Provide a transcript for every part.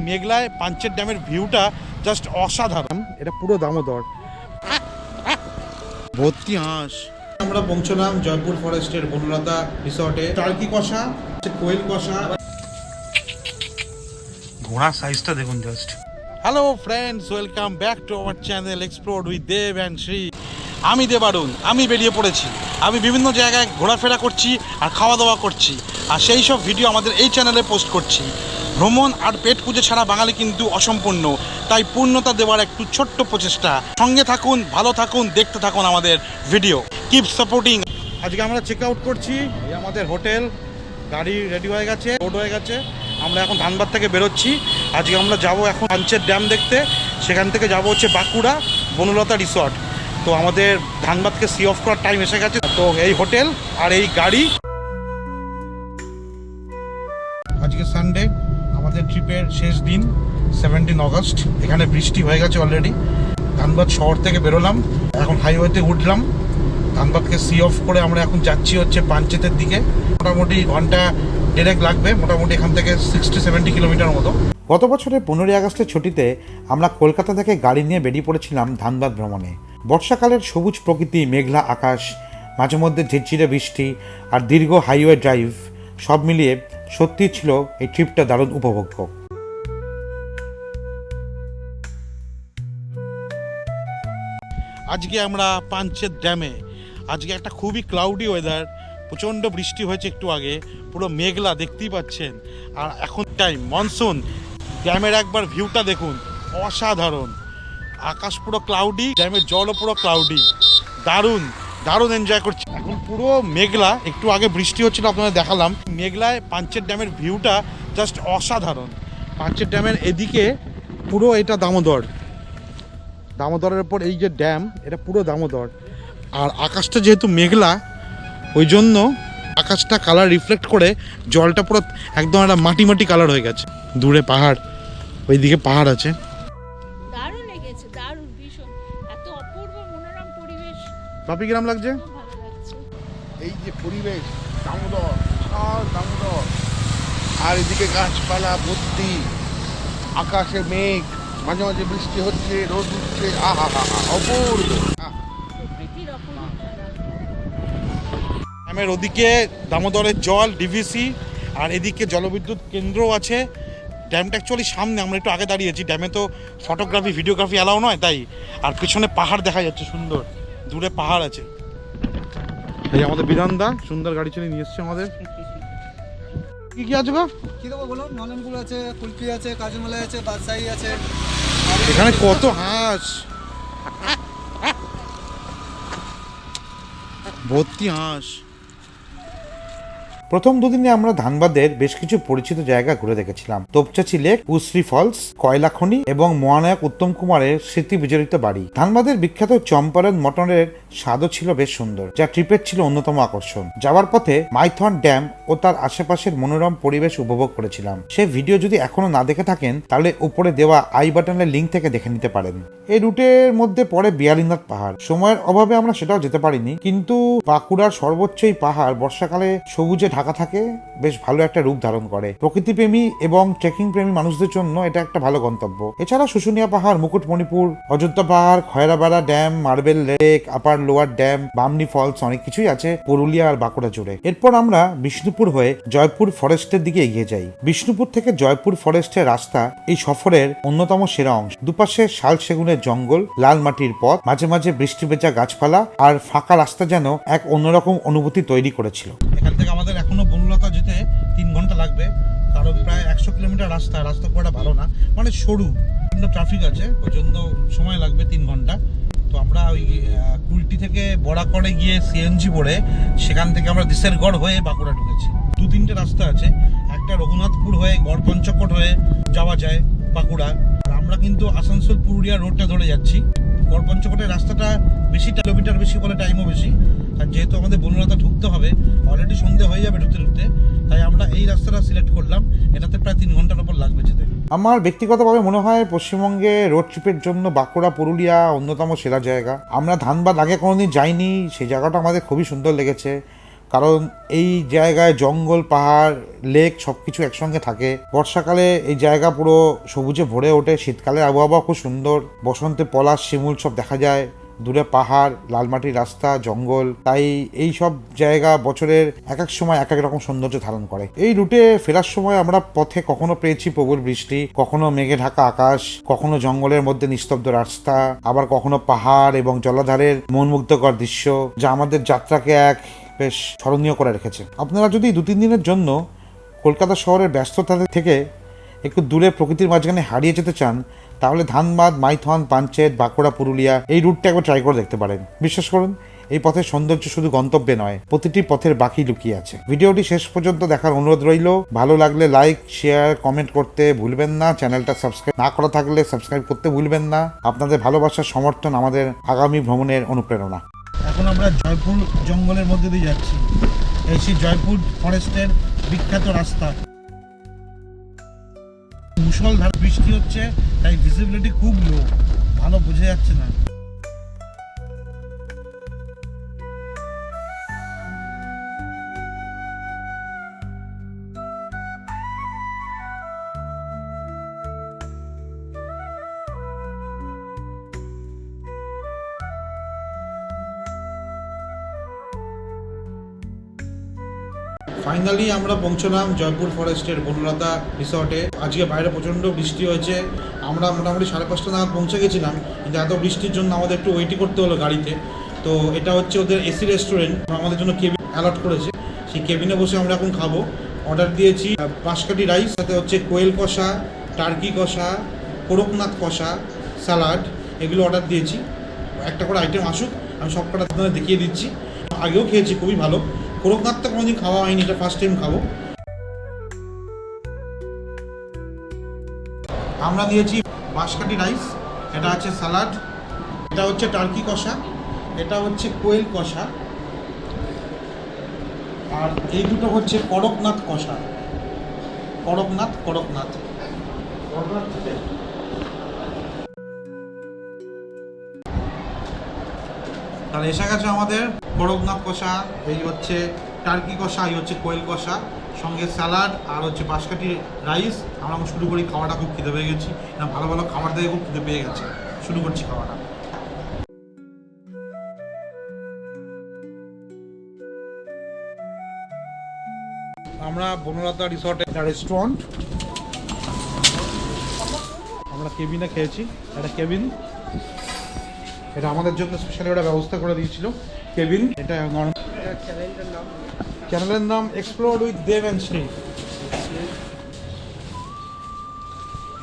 মেঘলায় পাঞ্চেত ড্যামের ভিউটা জাস্ট অসাধারণ। এটা পুরো দামোদর, ভর্তি হাঁস। আমরা পৌঁছলাম জয়পুর ফরেস্টের বনলতা রিসর্টে। টার্কি কষা, কোয়েল কষা, ঘোড়া সাইজটা দেখুন just. Hello friends, welcome back to our channel explore with Dev and Shri. আমি দেবারুণ, আমি বেরিয়ে পড়েছি। আমি বিভিন্ন জায়গায় ঘোরাফেরা করছি আর খাওয়া দাওয়া করছি, আর সেই সব ভিডিও আমাদের এই চ্যানেলে পোস্ট করছি। ভ্রমণ আর পেট পুজো ছাড়া বাঙালি কিন্তু অসম্পূর্ণ, তাই পূর্ণতা দেওয়ার একটু ছোট্ট প্রচেষ্টা। সঙ্গে থাকুন, ভালো থাকুন, দেখতে থাকুন আমাদের ভিডিও। Keep supporting. আজকে আমরা চেক আউট করছি, এই আমাদের হোটেল। গাড়ি রেডি হয়ে গেছে, লোড হয়ে গেছে। আমরা এখন ধানবাদ থেকে বেরোচ্ছি। আজকে আমরা যাব এখন পাঞ্চেত ড্যাম দেখতে। সেখান থেকে যাব হচ্ছে বাঁকুড়া বনলতা রিসর্ট। তো আমাদের ধানবাদকে সি অফ করার টাইম এসে গেছে। তো এই হোটেল আর এই গাড়ি। আজকে সানডে, আমাদের ট্রিপের শেষ দিন, 17 অগস্ট। এখানে বৃষ্টি হয়ে গেছে অলরেডি। ধানবাদ শহর থেকে বেরোলাম, এখন হাইওয়েতে উঠলাম। ধানবাদকে সি অফ করে আমরা এখন যাচ্ছি হচ্ছে পাঞ্চেতের দিকে। মোটামুটি ঘন্টা দেড়েক লাগবে, মোটামুটি এখান থেকে 60-70 কিলোমিটার মতো। গত বছরের 15ই আগস্টের ছুটিতে আমরা কলকাতা থেকে গাড়ি নিয়ে বেরিয়ে পড়েছিলাম ধানবাদ ভ্রমণে। বর্ষাকালের সবুজ প্রকৃতি, মেঘলা আকাশ, মাঝে মধ্যে ঝিরঝিরে বৃষ্টি আর দীর্ঘ হাইওয়ে ড্রাইভ, সব মিলিয়ে সত্যিই ছিল এই ট্রিপটা দারুণ উপভোগ্য। আজকে আমরা পাঞ্চেত ড্যামে। আজকে একটা খুবই ক্লাউডি ওয়েদার, প্রচণ্ড বৃষ্টি হয়েছে একটু আগে, পুরো মেঘলা দেখতেই পাচ্ছেন। আর এখন টাইম মনসুন। ড্যামের একবার ভিউটা দেখুন, অসাধারণ। আকাশ পুরো ক্লাউডি, ড্যামের জলও পুরো ক্লাউডি। দারুণ দারুণ এনজয় করছি। এখন পুরো মেঘলা, একটু আগে বৃষ্টি হচ্ছিল, আপনাদের দেখালাম। মেঘলায় পাঞ্চেত ড্যামের ভিউটা জাস্ট অসাধারণ। পাঞ্চেত ড্যামের এদিকে পুরো এটা দামোদর, দামোদরের উপর এই যে ড্যাম, এটা পুরো দামোদর। আর আকাশটা যেহেতু মেঘলা, ওই জন্য আকাশটা কালার রিফ্লেক্ট করে জলটা পুরো একদম একটা মাটি মাটি কালার হয়ে গেছে। দূরে পাহাড়, ওইদিকে পাহাড় আছে। দারুণ লেগেছে, দারুণ, ভীষণ। এত অপূর্ব মনোরম পরিবেশ। বাপি কিরম লাগছে? খুব ভালো লাগছে। এই যে পরিবেশ, দামোদর, বিশাল দামোদর, আর এদিকে গাছপালা ভর্তি, আকাশে মেঘ, মাঝে মাঝে বৃষ্টি হচ্ছে, রোদ উঠছে, আহা হা হা, অপূর্ব। প্রকৃতির অপূর্ব খেলা। ড্যামের ওদিকে দামোদরের জল, ডিভিসি, আর এদিকে জলবিদ্যুৎ কেন্দ্র আছে। ড্যামটা অ্যাকচুয়ালি সামনে, আমরা একটু আগে দাঁড়িয়েছি। ড্যামে তো ফটোগ্রাফি ভিডিওগ্রাফি অ্যালাউ নয়, তাই। আর পিছনে পাহাড় দেখা যাচ্ছে সুন্দর, দূরে পাহাড় আছে। এই আমাদের বিধানদা সুন্দর গাড়ি চলে নিয়ে এসছে আমাদের। কি কি আছে গো? কি দেবো বলুন? নলেনগুড় আছে, কুলপি আছে, কাজুমালাই আছে, বাদশাহী আছে। এখানে কত হাঁস, ভর্তি হাঁস। প্রথম দুদিনে আমরা ধানবাদের বেশ কিছু পরিচিত জায়গা ঘুরে দেখেছিলাম। তোপচাচি লেক, উশ্রী ফলস, কয়লা খনি এবং মহানায়ক উত্তম কুমারের স্মৃতি বিজড়িত বাড়ি। ধানবাদের বিখ্যাত চম্পারন মটনের স্বাদও ছিল বেশ সুন্দর, যা ট্রিপের ছিল অন্যতম আকর্ষণ। যাওয়ার পথে মাইথন ড্যাম ও তার আশেপাশের মনোরম পরিবেশ উপভোগ করেছিলাম। সেই ভিডিও যদি এখনো না দেখে থাকেন, তাহলে উপরে দেওয়া আই বাটনের লিঙ্ক থেকে দেখে নিতে পারেন। এই রুটের মধ্যে পড়ে বিয়ালিনাথ পাহাড়। সময়ের অভাবে আমরা সেটাও যেতে পারিনি, কিন্তু বাঁকুড়ার সর্বোচ্চ এই পাহাড় বর্ষাকালে সবুজে ঢাকা থাকে, বেশ ভালো একটা রূপ ধারণ করে। প্রকৃতিপ্রেমী এবং ট্রেকিং প্রেমী মানুষদের জন্য এটা একটা ভালো গন্তব্য। এছাড়া শুশুনিয়া পাহাড়, মুকুটমণিপুর, অযোধ্যা পাহাড়, Khoyrapara dam, marble lake, upper lower dam, Bamni falls, অনেক কিছুই আছে পুরুলিয়া আর বাঁকুড়া জুড়ে। এরপর আমরা বিষ্ণুপুর হয়ে জয়পুর ফরেস্টের দিকে এগিয়ে যাই। বিষ্ণুপুর থেকে জয়পুর ফরেস্টের রাস্তা এই সফরের অন্যতম সেরা অংশ। দুপাশে শাল সেগুনের জঙ্গল, লাল মাটির পথ, মাঝে মাঝে বৃষ্টি ভেজা গাছপালা আর ফাঁকা রাস্তা যেন এক অন্যরকম অনুভূতি তৈরি করেছিল। এখান থেকে আমাদের এখনো বনলতা যেতে 3 ঘন্টা লাগবে, কারণ প্রায় 100 কিলোমিটার রাস্তা খুব একটা ভালো না, মানে সরু, ট্রাফিক আছে, ওই জন্য সময় লাগবে 3 ঘন্টা। তো আমরা ওই কুলটি থেকে বড়াকড়ে গিয়ে সিএনজি পড়ে সেখান থেকে আমরা দিশেরগড় হয়ে বাঁকুড়া ঢুকেছি। 2-3টে রাস্তা আছে, একটা রঘুনাথপুর হয়ে গড় পঞ্চকোট হয়ে যাওয়া যায় বাঁকুড়া। আর আমরা কিন্তু আসানসোল পুরুলিয়া রোডটা ধরে যাচ্ছি। গড় পঞ্চকোটের রাস্তাটা বেশি কিলোমিটার বেশি বলে টাইমও বেশি। আর যেহেতু আমাদের বনলতা ঢুকতে হবে, অলরেডি সন্ধে হয়ে যাবে ঢুকতে ঢুকতে, তাই আমরা এই রাস্তাটা সিলেক্ট করলাম। এটাতে প্রায় 3 ঘন্টার উপর লাগবে যেতে। আমার ব্যক্তিগতভাবে মনে হয় পশ্চিমবঙ্গে রোড ট্রিপের জন্য বাঁকুড়া পুরুলিয়া অন্যতম সেরা জায়গা। আমরা ধানবাদ আগে কোনোদিন যাইনি, সেই জায়গাটা আমাদের খুবই সুন্দর লেগেছে। কারণ এই জায়গায় জঙ্গল, পাহাড়, লেক সব কিছু একসঙ্গে থাকে। বর্ষাকালে এই জায়গা পুরো সবুজে ভরে ওঠে, শীতকালে আবহাওয়া খুব সুন্দর, বসন্তে পলাশ, শিমুল সব দেখা যায়, দূরে পাহাড়, লাল মাটির রাস্তা, জঙ্গল। তাই এই সব জায়গা বছরের এক এক সময় এক এক রকম সৌন্দর্য ধারণ করে। এই রুটে ফেরার সময় আমরা পথে কখনো পেয়েছি প্রবল বৃষ্টি, কখনো মেঘে ঢাকা আকাশ, কখনো জঙ্গলের মধ্যে নিস্তব্ধ রাস্তা, আবার কখনো পাহাড় এবং জলাধারের মনমুগ্ধকর দৃশ্য, যা আমাদের যাত্রাকে এক বেশ স্মরণীয় করে রেখেছে। আপনারা যদি 2-3 দিনের জন্য কলকাতা শহরের ব্যস্ততা থেকে একটু দূরে প্রকৃতির মাঝখানে হারিয়ে যেতে চান, তাহলে ধানবাদ, মাইথন, পাঞ্চেত, বাঁকুড়া, পুরুলিয়া এই রুটটা একবার ট্রাই করে দেখতে পারেন। বিশ্বাস করুন, এই পথের সৌন্দর্য শুধু গন্তব্যে নয়, প্রতিটি পথের বাকি লুকিয়ে আছে। ভিডিওটি শেষ পর্যন্ত দেখার অনুরোধ রইল। ভালো লাগলে লাইক, শেয়ার, কমেন্ট করতে ভুলবেন না। চ্যানেলটা সাবস্ক্রাইব না করা থাকলে সাবস্ক্রাইব করতে ভুলবেন না। আপনাদের ভালোবাসার সমর্থন আমাদের আগামী ভ্রমণের অনুপ্রেরণা। এখন আমরা জয়পুর জঙ্গলের মধ্যে দিয়ে যাচ্ছি। এই সেই জয়পুর ফরেস্টের বিখ্যাত রাস্তা। মুষলধারে বৃষ্টি হচ্ছে, তাই ভিজিবিলিটি খুব লো, ভালো বোঝা যাচ্ছে না। ফাইনালি আমরা পৌঁছলাম জয়পুর ফরেস্টের বনলতা রিসর্টে। আজকে বাইরে প্রচণ্ড বৃষ্টি হয়েছে। আমরা মোটামুটি 5:30 নাগাদ পৌঁছে গেছিলাম, কিন্তু এত বৃষ্টির জন্য আমাদের একটু ওয়েটই করতে হলো গাড়িতে। তো এটা হচ্ছে ওদের এসি রেস্টুরেন্ট, আমাদের জন্য কেবিন অ্যালট করেছে। সেই কেবিনে বসে আমরা এখন খাবো। অর্ডার দিয়েছি বাঁশকাঠি রাইস, সাথে হচ্ছে কোয়েল কষা, টার্কি কষা, করকনাথ কষা, স্যালাড, এগুলো অর্ডার দিয়েছি। একটা করে আইটেম আসুক, আমি সব কটা আপনাদের দেখিয়ে দিচ্ছি। আগেও খেয়েছি, খুবই ভালো। করকনাথটা কোনোদিন খাওয়া হয়নি, এটা ফার্স্ট টাইম খাবো। আমরা দিয়েছি বাঁশকাঠি রাইস, এটা আছে স্যালাড, এটা হচ্ছে টার্কি কষা, এটা হচ্ছে কোয়েল কষা, আর এই দুটো হচ্ছে করকনাথ কষা। করকনাথ তাহলে এসে গেছে আমাদের করকনাথ কষা, এই হচ্ছে টার্কি কষা, এই হচ্ছে কোয়েল কষা, সঙ্গে স্যালাড আর হচ্ছে বাঁশকাঠি রাইস। আমরা শুরু করি খাওয়াটা, খুব খিদে পেয়ে গেছি। ভালো ভালো খাবার থেকে খুব খিদে পেয়ে গেছে। শুরু করছি খাওয়াটা। আমরা বনলতা রিসর্টে একটা রেস্টুরেন্ট, আমরা কেবিনে খেয়েছি। একটা কেবিন, এটা আমাদের জন্য স্পেশালি ওরা ব্যবস্থা করে দিয়েছিল কেবিন। এটা চ্যানেলের নাম explore with Dev and Shri.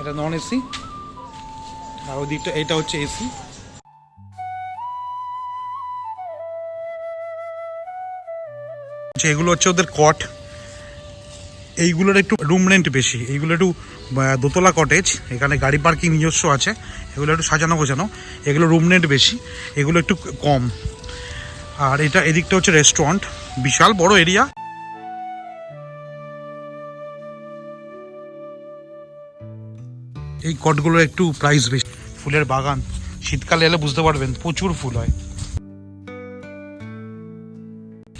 এটা নন এসি, আর ওই দিকটা এটা হচ্ছে এসি। এগুলো হচ্ছে ওদের কট। এইগুলোর একটু রুম রেন্ট বেশি, এইগুলো একটু দোতলা কটেজ, এখানে গাড়ি পার্কিং নিজস্ব আছে, এগুলো একটু সাজানো গোছানো, এগুলো রুম রেন্ট বেশি, এগুলো একটু কম। আর এটা এদিকটা হচ্ছে রেস্টুরেন্ট, বিশাল বড় এরিয়া। এই কটগুলোর একটু প্রাইস বেশি। ফুলের বাগান, শীতকালে এলে বুঝতে পারবেন প্রচুর ফুল হয়।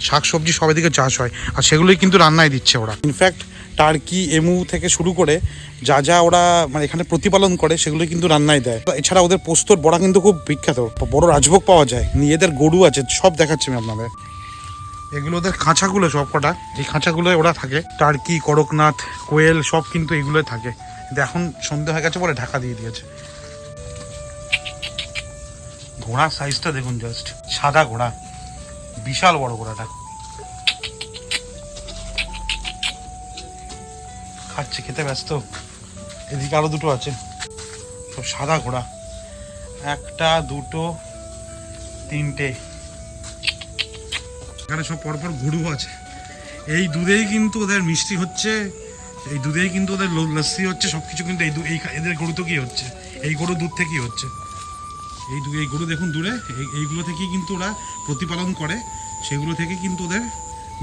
শাকসবজি সব দিকে চাষ হয়, আর সেগুলোই কিন্তু রান্নায় দিচ্ছে ওরা। ইনফ্যাক্ট টার্কি, এমু থেকে শুরু করে যা যা ওরা মানে এখানে প্রতিপালন করে, সেগুলো কিন্তু রান্নায় দেয়। এছাড়া ওদের পোস্তর বড়া কিন্তু খুব বিখ্যাত, বড় রাজভোগ পাওয়া যায়, নিজেদের গরু আছে, সব দেখাচ্ছি আমি আপনাদের। এগুলো ওদের খাঁচাগুলো সব কটা, এই খাঁচাগুলোয় ওরা থাকে। টার্কি, করকনাথ, কোয়েল সব কিন্তু এগুলোই থাকে। কিন্তু এখন সন্ধে হয়ে গেছে বলে ঢাকা দিয়ে দিয়েছে। ঘোড়ার সাইজটা দেখুন, জাস্ট সাদা ঘোড়া, বিশাল বড় ঘোড়াটা। খাচ্ছে, খেতে ব্যস্ত। এদিকে আরো দুটো আছে, সব সাদা ঘোড়া, একটা, দুটো, তিনটে। এখানে সব পরপর গরু আছে। এই দুধেই কিন্তু ওদের মিষ্টি হচ্ছে, এই দুধেই কিন্তু ওদের লস্যি হচ্ছে, সবকিছু কিন্তু এদের গরু তো কি হচ্ছে, এই গরু দুধ থেকেই হচ্ছে। এই গরু দেখুন দূরে, এইগুলো থেকেই কিন্তু ওরা প্রতিপালন করে, সেগুলো থেকে কিন্তু ওদের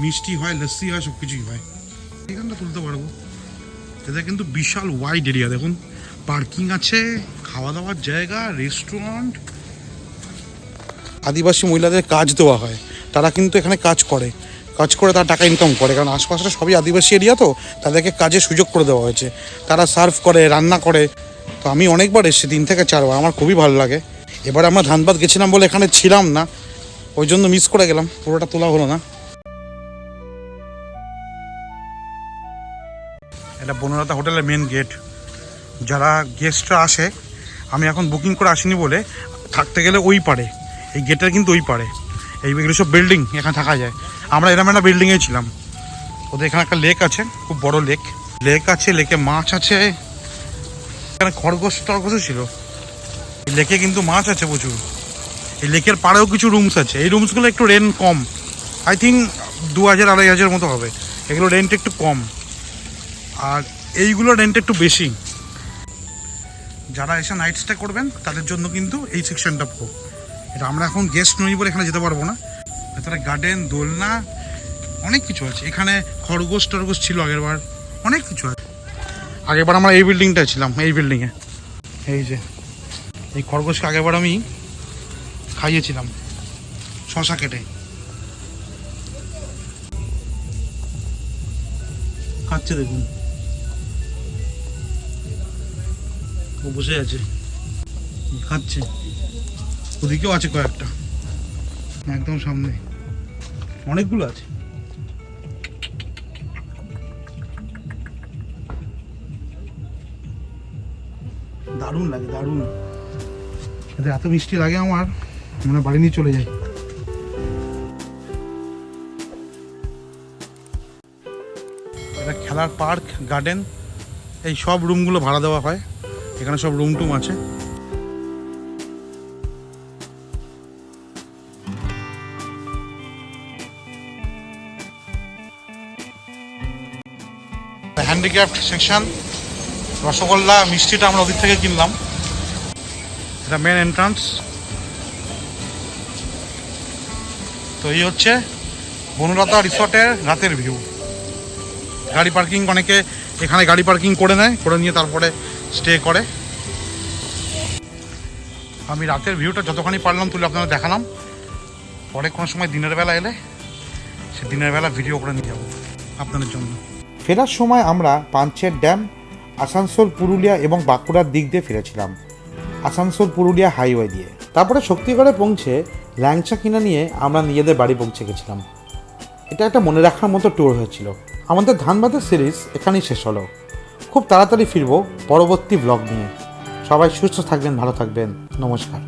মিষ্টি হয়, লস্যি হয়, সব কিছুই হয়। এখানটা তুলতে পারবো। এটা কিন্তু বিশাল ওয়াইড এরিয়া, দেখুন পার্কিং আছে, খাওয়া দাওয়ার জায়গা, রেস্টুরেন্ট। আদিবাসী মহিলাদের কাজ দেওয়া হয়, তারা কিন্তু এখানে কাজ করে। কাজ করে তারা টাকা ইনকাম করে, কারণ আশপাশটা সবই আদিবাসী এরিয়া, তো তাদেরকে কাজের সুযোগ করে দেওয়া হয়েছে। তারা সার্ভ করে, রান্না করে। তো আমি অনেকবার এসেছি, 3 থেকে 4 বার, আমার খুবই ভালো লাগে। এবার আমরা ধানবাদ গেছিলাম বলে এখানে ছিলাম না, ওই জন্য মিস করে গেলাম, পুরোটা তোলা হলো না। এটা বনলতা হোটেলের মেন গেট। যারা গেস্টরা আসে, আমি এখন বুকিং করে আসিনি বলে থাকতে গেলে ওই পারে, এই গেটের কিন্তু ওই পারে, এইগুলো সব বিল্ডিং, এখানে থাকা যায়। আমরা এরকম একটা বিল্ডিংয়ে ছিলাম। ওদের এখানে একটা লেক আছে, খুব বড় লেক আছে, লেকে মাছ আছে, এখানে খরগোশ টরগোশও ছিল। এই লেকে কিন্তু মাছ আছে প্রচুর। এই লেকের পাড়েও কিছু রুমস আছে, এই রুমসগুলো একটু রেন্ট কম, আই থিঙ্ক 2000-2500 মতো হবে। এগুলো রেন্ট একটু কম, আর এইগুলো রেন্ট একটু বেশি। যারা এসে নাইট স্টে করবেন তাদের জন্য কিন্তু এই সেকশনটা পুরো। এটা আমরা এখন গেস্ট নই বলে এখানে যেতে পারবো না। ভেতরে গার্ডেন, দোলনা, অনেক কিছু আছে। এখানে খরগোশ টরগোশ ছিল আগেরবার, অনেক কিছু আছে। আগেরবার আমরা এই বিল্ডিংটায় ছিলাম, এই বিল্ডিংয়ে। এই যে এই খরগোশকে আগেরবার আমি খাইয়েছিলাম শশা কেটে। খাচ্ছে দেখুন, ও বসে আছে খাচ্ছে। ওদিকেও আছে কয়েকটা, একদম সামনে অনেকগুলো আছে। দারুণ লাগে, দারুণ। এদের এত মিষ্টি লাগে আমার, মানে বাড়ি নিয়ে চলে যাই। এটা খেলার পার্ক, গার্ডেন, এই সব রুমগুলো ভাড়া দেওয়া হয়। এখানে সব রুম টুম আছে। হ্যান্ডিক্রাফট সেকশন, রসগোল্লা, মিষ্টিটা আমরা ওদিক থেকে কিনলাম। এটা মেন এন্ট্রান্স। তো এই হচ্ছে বনলতা রিসর্টের রাতের ভিউ। গাড়ি পার্কিং, অনেকে এখানে গাড়ি পার্কিং করে নেয়, করে নিয়ে তারপরে স্টে করে। আমি রাতের ভিউটা যতখানি পারলাম তুলে আপনাদের দেখালাম। পরে কোনো সময় দিনের বেলা এলে সে দিনের বেলা ভিডিও করে নিয়ে যাবো আপনাদের জন্য। ফেরার সময় আমরা পাঞ্চের ড্যাম, আসানসোল, পুরুলিয়া এবং বাঁকুড়ার দিক দিয়ে ফিরেছিলাম, আসানসোল পুরুলিয়া হাইওয়ে দিয়ে। তারপরে শক্তিগড়ে পৌঁছে ল্যাংচা কিনে নিয়ে আমরা নিজেদের বাড়ি পৌঁছে গেছিলাম। এটা একটা মনে রাখার মতো ট্যুর হয়েছিল। আমাদের ধানবাদের সিরিজ এখানেই শেষ হলো। খুব তাড়াতাড়ি ফিরবো পরবর্তী ব্লগ নিয়ে। সবাই সুস্থ থাকবেন, ভালো থাকবেন, নমস্কার।